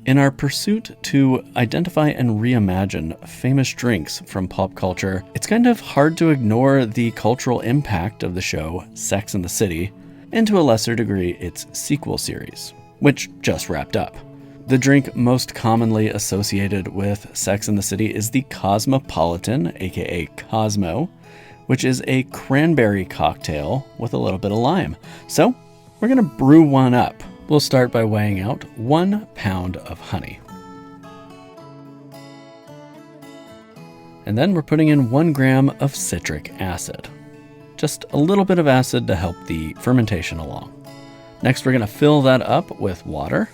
In our pursuit to identify and reimagine famous drinks from pop culture, it's kind of hard to ignore the cultural impact of the show Sex and the City, and to a lesser degree its sequel series, which just wrapped up. The drink most commonly associated with Sex and the City is the Cosmopolitan, aka Cosmo, which is a cranberry cocktail with a little bit of lime. So we're gonna brew one up. We'll start by weighing out 1 pound of honey. And then we're putting in 1 gram of citric acid. Just a little bit of acid to help the fermentation along. Next, we're gonna fill that up with water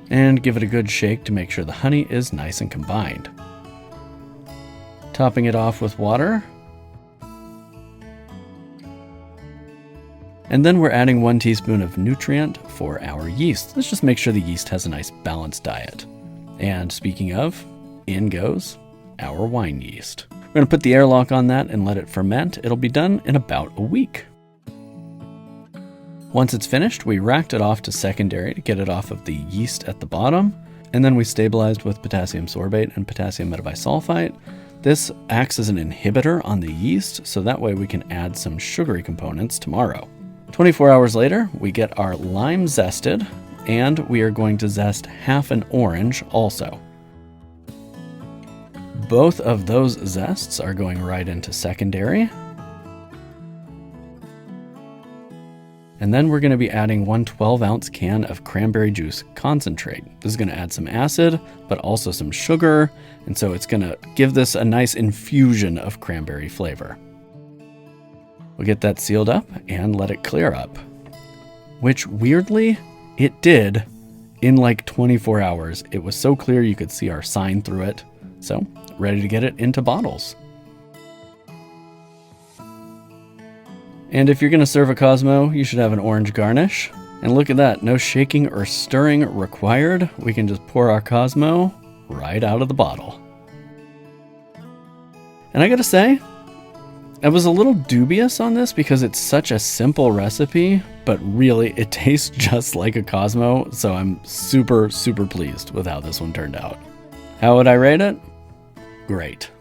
and give it a good shake to make sure the honey is nice and combined. Topping it off with water. And then we're adding 1 teaspoon of nutrient for our yeast. Let's just make sure the yeast has a nice balanced diet. And speaking of, in goes our wine yeast. We're gonna put the airlock on that and let it ferment. It'll be done in about a week. Once it's finished, we racked it off to secondary to get it off of the yeast at the bottom. And then we stabilized with potassium sorbate and potassium metabisulfite. This acts as an inhibitor on the yeast, so that way we can add some sugary components tomorrow. 24 hours later, we get our lime zested, and we are going to zest half an orange also. Both of those zests are going right into secondary. And then we're going to be adding 1 12-ounce can of cranberry juice concentrate. This is going to add some acid, but also some sugar, and so it's going to give this a nice infusion of cranberry flavor. We'll get that sealed up and let it clear up, which weirdly, it did in like 24 hours. It was so clear you could see our sign through it. So, ready to get it into bottles. And if you're gonna serve a Cosmo, you should have an orange garnish. And look at that, no shaking or stirring required. We can just pour our Cosmo right out of the bottle. And I gotta say, I was a little dubious on this because it's such a simple recipe, but really it tastes just like a Cosmo, so I'm super, super pleased with how this one turned out. How would I rate it? Great.